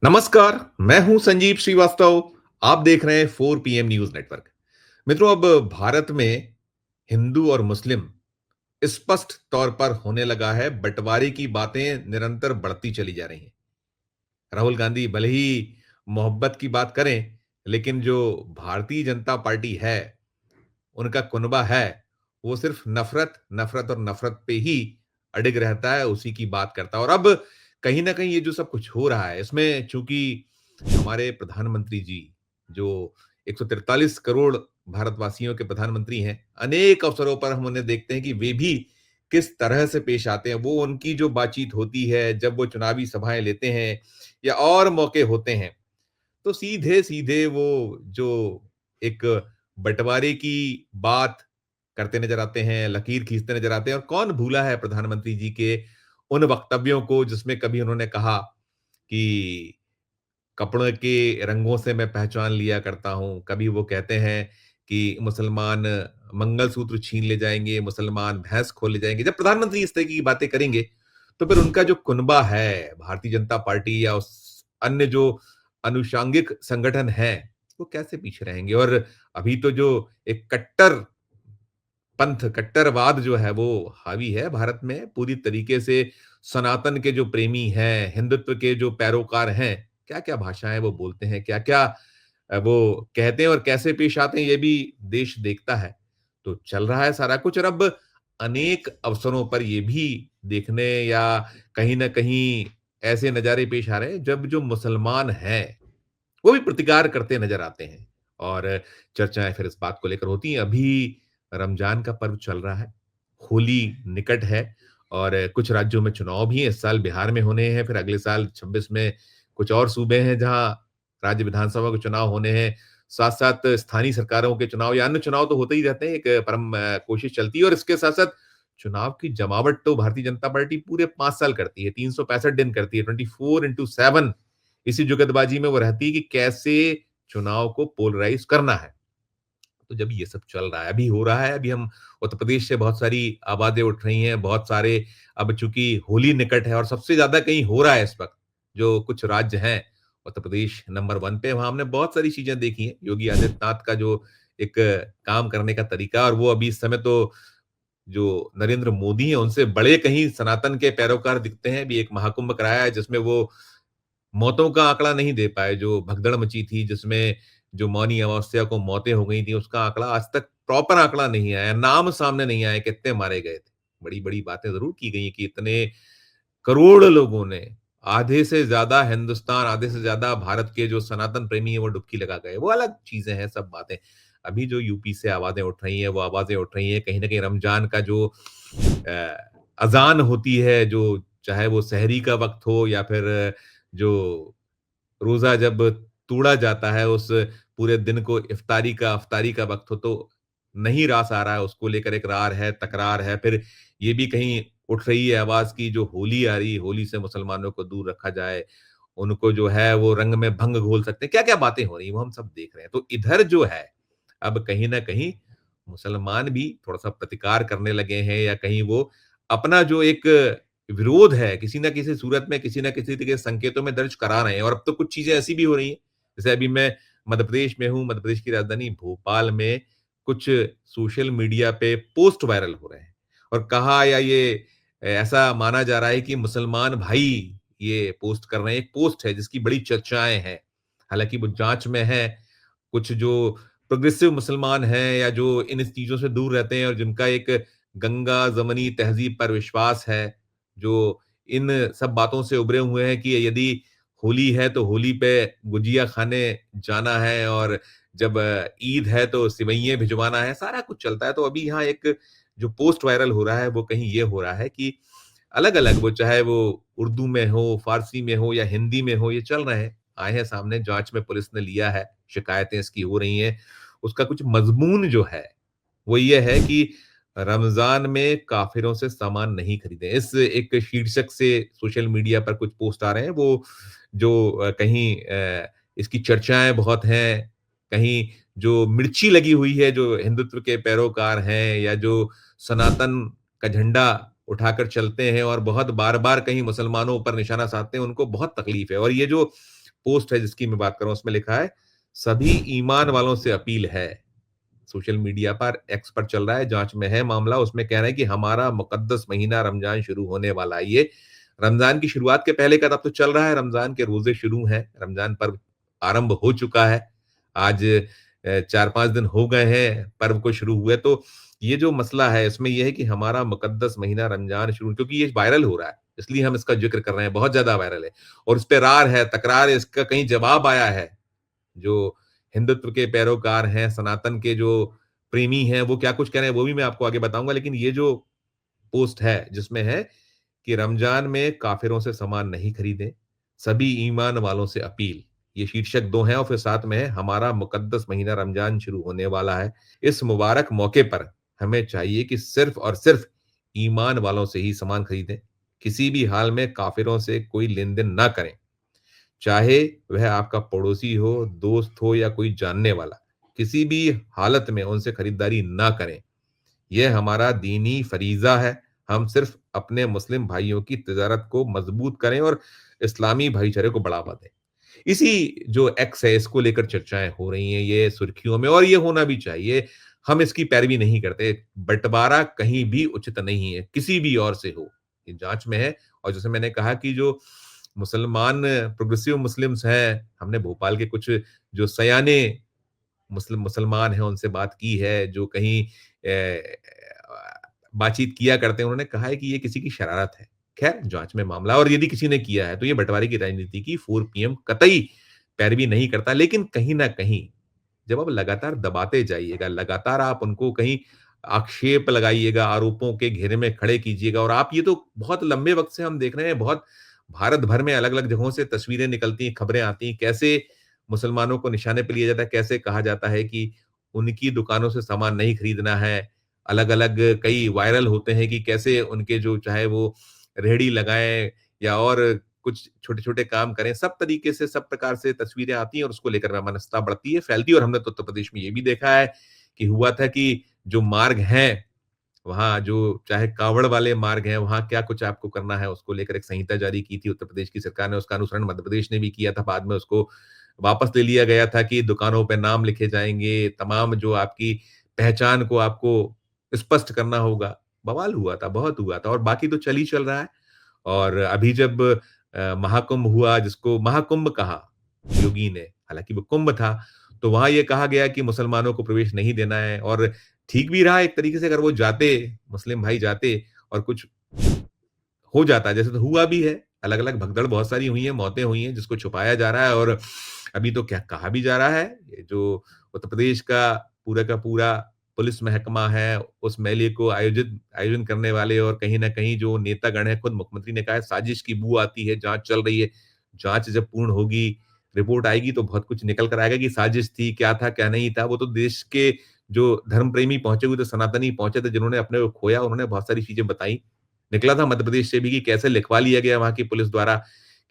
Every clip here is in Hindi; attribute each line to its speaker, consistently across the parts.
Speaker 1: नमस्कार, मैं हूं संजीव श्रीवास्तव। आप देख रहे हैं 4 पीएम न्यूज नेटवर्क। मित्रों, अब भारत में हिंदू और मुस्लिम स्पष्ट तौर पर होने लगा है। बंटवारे की बातें निरंतर बढ़ती चली जा रही हैं। राहुल गांधी भले ही मोहब्बत की बात करें, लेकिन जो भारतीय जनता पार्टी है, उनका कुनबा है, वो सिर्फ नफरत, नफरत और नफरत पे ही अडिग रहता है, उसी की बात करता है। और अब कहीं न कहीं ये जो सब कुछ हो रहा है, इसमें चूँकि हमारे प्रधानमंत्री जी, जो 143 करोड़ भारतवासियों के प्रधानमंत्री हैं, अनेक अवसरों पर हम उन्हें देखते हैं कि वे भी किस तरह से पेश आते हैं। वो उनकी जो बातचीत होती है, जब वो चुनावी सभाएँ लेते हैं या और मौके होते हैं, तो सीधे-सीधे वो जो एक बँटवारे की बात करते नज़र आते हैं, लकीर खींचते नज़र आते हैं। और कौन भूला है प्रधानमंत्री जी के उन वक्तव्यों को जिसमें कभी उन्होंने कहा कि कपड़ों के रंगों से मैं पहचान लिया करता हूँ। कभी वो कहते हैं कि मुसलमान मंगलसूत्र छीन ले जाएँगे, मुसलमान भैंस खो ले जाएँगे। जब प्रधानमंत्री इस तरीके की बातें करेंगे, तो फिर उनका जो कुनबा है, भारतीय जनता पार्टी या उस अन्य जो अनुषांगिक संगठन हैं, वो कैसे पीछे रहेंगे? और अभी तो जो एक कट्टरवाद जो है वो हावी है भारत में पूरी तरीके से। सनातन के जो प्रेमी हैं, हिंदुत्व के जो पैरोकार हैं, क्या-क्या भाषाएँ वो बोलते हैं, क्या-क्या वो कहते हैं और कैसे पेश आते हैं, ये भी देश देखता है। तो चल रहा है सारा कुछ। और अब अनेक अवसरों पर ये भी देखने या कहीं न कहीं ऐसे नज़ारे पेश आ रहे हैं, जब जो मुसलमान हैं, वो भी प्रतिकार करते नज़र आते हैं। और चर्चाएँ फिर इस बात को लेकर होती हैं। अभी रमज़ान का पर्व चल रहा है, होली निकट है और कुछ राज्यों में चुनाव भी हैं। इस साल बिहार में होने हैं, फिर अगले साल 26 में कुछ और सूबे हैं जहाँ राज्य विधानसभा के चुनाव होने हैं। साथ-साथ स्थानीय सरकारों के चुनाव या अन्य चुनाव तो होते ही रहते हैं, एक परम कोशिश चलती है। और इसके साथ-साथ चुनाव की जमावट तो भारतीय जनता पार्टी पूरे 5 साल करती है, 365 दिन करती है, 24/7 इसी जुगतबाजी में वो रहती है कि कैसे चुनाव को पोलराइज़ करना है। तो जब ये सब चल रहा है, अभी हो रहा है, अभी हम उत्तर प्रदेश से बहुत सारी आवाज़ें उठ रही हैं, बहुत सारे अब चूँकि होली निकट है और सबसे ज़्यादा कहीं हो रहा है इस वक़्त, जो कुछ राज्य हैं, उत्तर प्रदेश नंबर 1 पे, वहाँ हमने बहुत सारी चीज़ें देखी हैं। योगी आदित्यनाथ का जो एक काम करने का तरीका, और वो अभी इस समय तो जो नरेंद्र मोदी हैं, उनसे बड़े कहीं सनातन के पैरोकार दिखते हैं। अभी एक महाकुंभ कराया है जिसमें वो मौतों का आंकड़ा नहीं दे पाए, जो भगदड़ मची थी, जिसमें जो मौनी अमावस्या को मौतें हो गई थी, उसका आंकड़ा आज तक प्रॉपर आंकड़ा नहीं आया, नाम सामने नहीं आए, कितने मारे गए थे। बड़ी-बड़ी बातें ज़रूर की गई कि इतने करोड़ लोगों ने, आधे से ज़्यादा हिंदुस्तान, आधे से ज़्यादा भारत के जो सनातन प्रेमी हैं, वो डुबकी लगा गए। वो अलग चीज़ें हैं, सब बातें। अभी जो यूपी से आवाज़ें उठ रही हैं, वो आवाज़ें उठ रही हैं, कहीं न कहीं रमज़ान का जो अज़ान होती है, जो चाहे वो सहरी का वक़्त हो या फिर जो रोज़ा जब तोड़ा जाता है, उस पूरे दिन को अफ़तारी का वक़्त हो, तो नहीं रास आ रहा है, उसको लेकर एक रार है, तकरार है। फिर ये भी कहीं उठ रही है आवाज़ कि जो होली आ रही है, होली से मुसलमानों को दूर रखा जाए, उनको जो है वो रंग में भंग घोल सकते हैं। क्या-क्या बातें हो रही हैं, वो हम सब देख रहे हैं। तो इधर जो है, अब कहीं न कहीं मुसलमान भी थोड़ा-सा प्रतिकार करने लगे हैं, या कहीं वो अपना जो एक विरोध है, किसी न किसी सूरत में, किसी न किसी तरीके के संकेतों में दर्ज करा रहे हैं। और अब तो कुछ चीज़ें ऐसी भी हो रही हैं, जैसे अभी मैं मध्य प्रदेश में हूँ, मध्य प्रदेश की राजधानी भोपाल में कुछ सोशल मीडिया पे पोस्ट वायरल हो रहे हैं और कहा या ये ऐसा माना जा रहा है कि मुसलमान भाई ये पोस्ट कर रहे हैं। एक पोस्ट है जिसकी बड़ी चर्चाएँ हैं, हालाँकि वो जाँच में है। कुछ जो प्रोग्रेसिव मुसलमान हैं या जो इन चीज़ों से दूर रहते हैं और जिनका एक गंगा-जमनी तहज़ीब पर विश्वास है, जो इन सब बातों से उभरे हुए हैं कि यदि होली है तो होली पे गुजिया खाने जाना है, और जब ईद है तो सिवैयें भिजवाना है, सारा कुछ चलता है। तो अभी यहाँ एक जो पोस्ट वायरल हो रहा है, वो कहीं ये हो रहा है कि अलग-अलग, वो चाहे वो उर्दू में हो, फ़ारसी में हो या हिंदी में हो, ये चल रहे हैं, आए हैं सामने, जाँच में पुलिस ने लिया है, शिकायतें इसकी हो रही हैं। उसका कुछ मज़मून जो है, वो ये है कि रमज़ान में काफ़िरों से सामान नहीं खरीदें। इस एक शीर्षक से सोशल मीडिया पर कुछ पोस्ट आ रहे हैं, वो जो कहीं इसकी चर्चाएँ बहुत हैं, कहीं जो मिर्ची लगी हुई है, जो हिंदुत्व के पैरोकार हैं या जो सनातन का झंडा उठाकर चलते हैं और बहुत बार-बार कहीं मुसलमानों पर निशाना साधते हैं, उनको बहुत तकलीफ है। और ये जो पोस्ट है जिसकी मैं बात कर रहा हूँ, उसमें लिखा है, सभी ईमान वालों से अपील है। सोशल मीडिया पर एक्स पर चल रहा है, जांच में है मामला, उसमें कह रहे हैं कि हमारा मुकद्दस महीना रमजान शुरू होने वाला है। ये रमजान की शुरुआत के पहले का तब तो चल रहा है, रमजान के रोजे शुरू हैं, रमजान पर्व आरंभ हो चुका है। आज 4-5 दिन हो गए हैं पर्व को शुरू हुए, तो ये जो मसला है इसमें ये है कि हमारा मुकद्दस महीना रमजान शुरू, क्योंकि ये वायरल हो रहा है, इसलिए हम इसका जिक्र कर रहे हैं, बहुत ज्यादा वायरल है और इस पे रार है, तकरार है, इसका कहीं जवाब आया है। जो हिंदुत्व के पैरोकार हैं, सनातन के जो प्रेमी हैं, वो क्या कुछ कह रहे हैं, वो भी मैं आपको आगे बताऊँगा। लेकिन ये जो पोस्ट है, जिसमें है कि रमजान में काफ़िरों से सामान नहीं खरीदें, सभी ईमान वालों से अपील। ये शीर्षक 2 हैं और फिर साथ में है, हमारा मुकद्दस महीना रमजान शुरू होने वाला है। इस मुबारक मौके पर हमें चाहिए कि सिर्फ़ और सिर्फ़ ईमान वालों से ही सामान खरीदें। किसी भी हाल में काफ़िरों से कोई लेन-देन ना करें। चाहे वह आपका पड़ोसी हो, दोस्त हो या कोई जानने वाला, किसी भी हालत में उनसे खरीदारी ना करें। यह हमारा दीनी फरीज़ा है। हम सिर्फ़ अपने मुस्लिम भाइयों की तिजारत को मज़बूत करें और इस्लामी भाईचारे को बढ़ावा दें। इसी जो एक्स है, इसको लेकर चर्चाएँ हो रही हैं, ये सुर्खियों में, और ये होना भी चाहिए। हम इसकी पैरवी नहीं करते। बँटवारा कहीं भी उचित नहीं है, किसी भी ओर से हो। ये जाँच में है और जैसे मैंने कहा कि जो मुसलमान प्रोग्रेसिव मुस्लिम्स हैं, हमने भोपाल के कुछ जो सयाने मुसलमान हैं, उनसे बात की है, जो कहीं बातचीत किया करते हैं, उन्होंने कहा है कि ये किसी की शरारत है। खैर, जाँच में मामला, और यदि किसी ने किया है, तो ये बँटवारे की राजनीति की 4 पीएम कतई पैरवी नहीं करता। लेकिन कहीं न कहीं जब आप लगातार दबाते जाइएगा, लगातार आप उनको कहीं आक्षेप लगाइएगा, आरोपों के घेरे में खड़े कीजिएगा, और आप ये तो बहुत लंबे वक़्त से हम देख रहे हैं, बहुत भारत भर में अलग-अलग जगहों से तस्वीरें निकलती हैं, खबरें आती हैं, कैसे मुसलमानों को निशाने पे लिया जाता है, कैसे कहा जाता है कि उनकी दुकानों से सामान नहीं खरीदना है। अलग-अलग कई वायरल होते हैं कि कैसे उनके जो चाहे वो रेहड़ी लगाएँ या और कुछ छोटे-छोटे काम करें, सब तरीके से, सब प्रकार से तस्वीरें आती हैं और उसको लेकर वैमनस्यता बढ़ती है, फैलती है। और हमने तो उत्तर प्रदेश में ये भी देखा है कि हुआ था कि जो मार्ग हैं, वहाँ जो चाहे काँवड़ वाले मार्ग हैं, वहाँ क्या कुछ आपको करना है, उसको लेकर एक संहिता जारी की थी उत्तर प्रदेश की सरकार ने, उसका अनुसरण मध्य प्रदेश ने भी किया था। बाद में उसको वापस ले लिया गया था कि दुकानों पे नाम लिखे जाएँगे, तमाम जो आपकी पहचान को आपको स्पष्ट करना होगा। बवाल हुआ था, बहुत हुआ था, और बाकी तो चल ही चल रहा है। और अभी जब महाकुंभ हुआ, जिसको महाकुंभ कहा योगी ने, हालाँकि वो कुंभ था, तो वहाँ ये कहा गया कि मुसलमानों को प्रवेश नहीं देना है, और ठीक भी रहा एक तरीके से, अगर वो जाते, मुस्लिम भाई जाते और कुछ हो जाता, जैसे तो हुआ भी है, अलग-अलग भगदड़ बहुत सारी हुई हैं, मौतें हुई हैं, जिसको छुपाया जा रहा है। और अभी तो क्या कहा भी जा रहा है, ये जो उत्तर प्रदेश का पूरा पुलिस महकमा है, उस मेले को आयोजन करने वाले और कहीं न कहीं जो नेतागण हैं, खुद मुख्यमंत्री ने कहा है साजिश की बू आती है, जाँच चल रही है। जाँच जब पूर्ण होगी, रिपोर्ट आएगी तो बहुत कुछ निकल कर आएगा कि साजिश थी, क्या था, क्या नहीं था। वो तो देश के जो धर्म प्रेमी पहुँचे हुए थे, सनातनी पहुँचे थे, जिन्होंने अपने को खोया, उन्होंने बहुत सारी चीज़ें बताई। निकला था मध्य प्रदेश से भी कि कैसे लिखवा लिया गया वहाँ की पुलिस द्वारा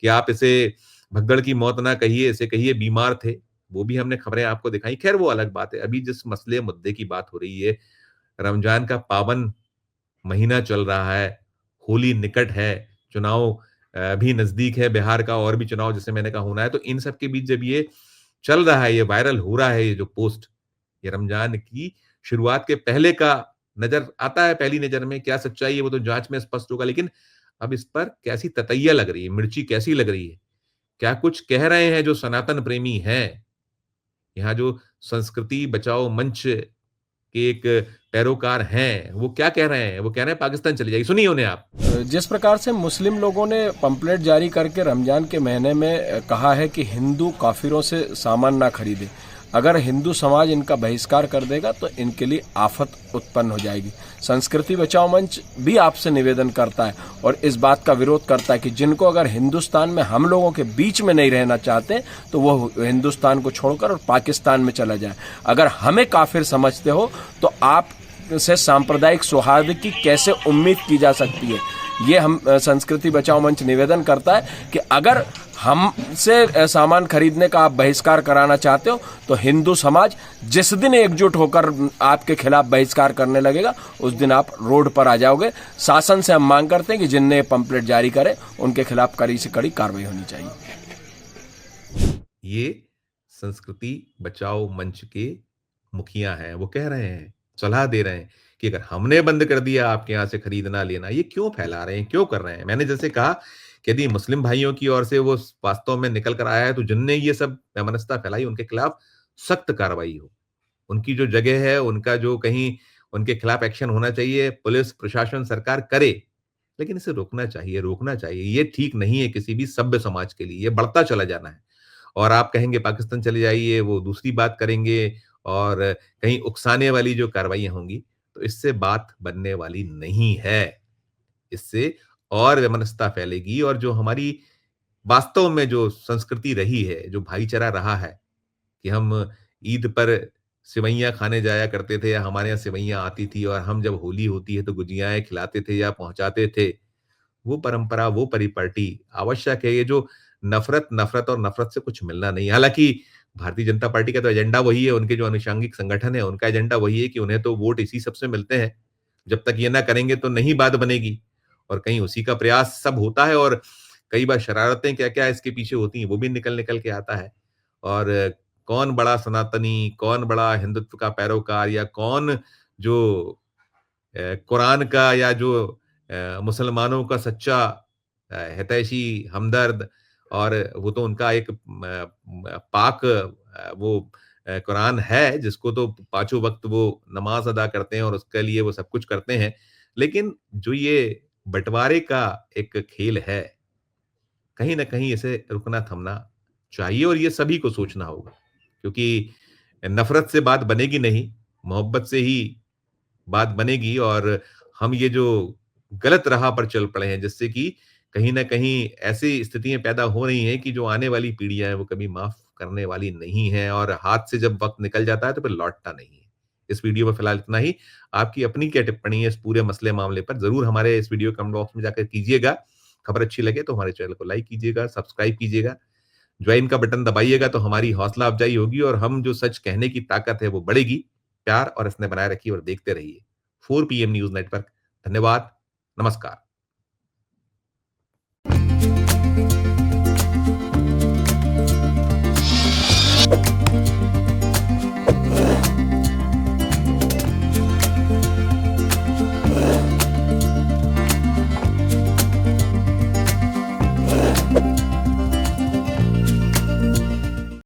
Speaker 1: कि आप इसे भगदड़ की मौत ना कहिए, इसे कहिए बीमार थे। वो भी हमने खबरें आपको दिखाई। ख़ैर वो अलग बात है। अभी जिस मसले मुद्दे की बात हो रही है, रमज़ान का पावन महीना चल रहा है, होली निकट है, चुनाव भी नज़दीक है, बिहार का और भी चुनाव जैसे मैंने कहा होना है, तो इन सब के बीच जब ये चल रहा है, ये वायरल हो रहा है, ये जो पोस्ट, ये रमज़ान की शुरुआत के पहले का नज़र आता है, पहली नज़र में क्या सच्चाई है वो तो जाँच में स्पष्ट होगा, लेकिन अब इस पर कैसी ततैया लग रही है, मिर्ची कैसी लग रही है? क्या कुछ कह रहे हैं जो सनातन प्रेमी हैं? यहाँ जो संस्कृति बचाओ मंच के एक पैरोकार हैं, वो क्या कह रहे हैं? वो कह रहे हैं पाकिस्तान चली जाएगी, सुनिए उन्हें आप।
Speaker 2: जिस प्रकार से मुस्लिम लोगों ने पंपलेट जारी करके रमजान के महीने में कहा है कि हिंदू काफिरों से सामान ना खरीदे, अगर हिंदू समाज इनका बहिष्कार कर देगा तो इनके लिए आफत उत्पन्न हो जाएगी। संस्कृति बचाओ मंच भी आपसे निवेदन करता है और इस बात का विरोध करता है कि जिनको अगर हिंदुस्तान में हम लोगों के बीच में नहीं रहना चाहते तो वो हिंदुस्तान को छोड़कर और पाकिस्तान में चला जाए। अगर हमें काफिर समझते हो तो आप से सांप्रदायिक सौहार्द की कैसे उम्मीद की जा सकती है। ये हम संस्कृति बचाओ मंच निवेदन करता है कि अगर हमसे सामान खरीदने का आप बहिष्कार कराना चाहते हो तो हिंदू समाज जिस दिन एकजुट होकर आपके खिलाफ बहिष्कार करने लगेगा उस दिन आप रोड पर आ जाओगे। शासन से हम मांग करते हैं कि जिनने पंपलेट जारी करे उनके खिलाफ कड़ी से कड़ी कार्रवाई होनी चाहिए।
Speaker 1: ये संस्कृति बचाओ मंच के मुखिया हैं, वो कह रहे हैं, सलाह दे रहे हैं कि अगर हमने बंद कर दिया आपके यहाँ से खरीदना लेना, ये क्यों फैला रहे हैं, क्यों कर रहे हैं? मैंने जैसे कहा कि यदि मुस्लिम भाइयों की ओर से वो वास्तव में निकल कर आया है, तो जिनने ये सब वैमनस्यता फैलाई, उनके खिलाफ सख्त कार्रवाई हो। उनकी जो जगह है, उनका जो कहीं उनके खिलाफ एक्शन होना चाहिए, पुलिस, प्रशासन, सरकार करे। लेकिन इसे रोकना चाहिए। ये ठीक नहीं है किसी भी सभ्य समाज के लिए, ये बढ़ता चला जाना है। और आप कहेंगे पाकिस्तान चले जाइए, वो दूसरी बात करेंगे और कहीं उकसाने वाली जो कार्रवाइयाँ होंगी, तो इससे बात बनने वाली नहीं है। इससे और वैमनस्यता फैलेगी और जो हमारी वास्तव में जो संस्कृति रही है, जो भाईचारा रहा है कि हम ईद पर सेवइयाँ खाने जाया करते थे या हमारे यहाँ सेवइयाँ आती थी और हम जब होली होती है तो गुजियाएँ खिलाते थे या पहुँचाते थे। वो परंपरा, वो परिपाटी आवश्यक है। ये जो नफ़रत, नफ़रत और नफ़रत से कुछ मिलना नहीं है। हालाँकि भारतीय जनता पार्टी का तो एजेंडा वही है, उनके जो अनुषांगिक संगठन है, उनका एजेंडा वही है कि उन्हें तो वोट इसी सब से मिलते हैं। जब तक ये ना करेंगे तो नहीं बात बनेगी और कहीं उसी का प्रयास सब होता है और कई बार शरारतें क्या-क्या इसके पीछे होती हैं, वो भी निकल-निकल के आता है। और कौन बड़ा सनातनी, कौन बड़ा हिंदुत्व का पैरोकार या कौन जो कुरान का या जो मुसलमानों का सच्चा हितैषी, हमदर्द और वो तो उनका एक पाक वो कुरान है जिसको तो पाँचों वक़्त वो नमाज़ अदा करते हैं और उसके लिए वो सब कुछ करते हैं। लेकिन जो ये बँटवारे का एक खेल है, कहीं न कहीं इसे रुकना-थमना चाहिए और ये सभी को सोचना होगा। क्योंकि नफ़रत से बात बनेगी नहीं, मोहब्बत से ही बात बनेगी और हम ये जो गलत राह पर चल पड़े हैं जिससे कि कहीं न कहीं ऐसी स्थितियाँ पैदा हो रही हैं कि जो आने वाली पीढ़ियाँ हैं वो कभी माफ़ करने वाली नहीं हैं और हाथ से जब वक़्त निकल जाता है तो फिर लौटता नहीं है। इस वीडियो में फिलहाल इतना ही। आपकी अपनी क्या टिप्पणी है इस पूरे मसले मामले पर? ज़रूर हमारे इस वीडियो कमेंट बॉक्स में जाकर कीजिएगा। खबर अच्छी लगे तो हमारे चैनल को लाइक कीजिएगा, सब्सक्राइब कीजिएगा, ज्वाइन का बटन दबाइएगा तो हमारी हौसला अफ़ज़ाई होगी और हम जो सच कहने की ताकत है वो बढ़ेगी। प्यार और स्नेह बनाए रखिए और देखते रहिए। 4 पीएम न्यूज़ नेटवर्क। धन्यवाद। नमस्कार।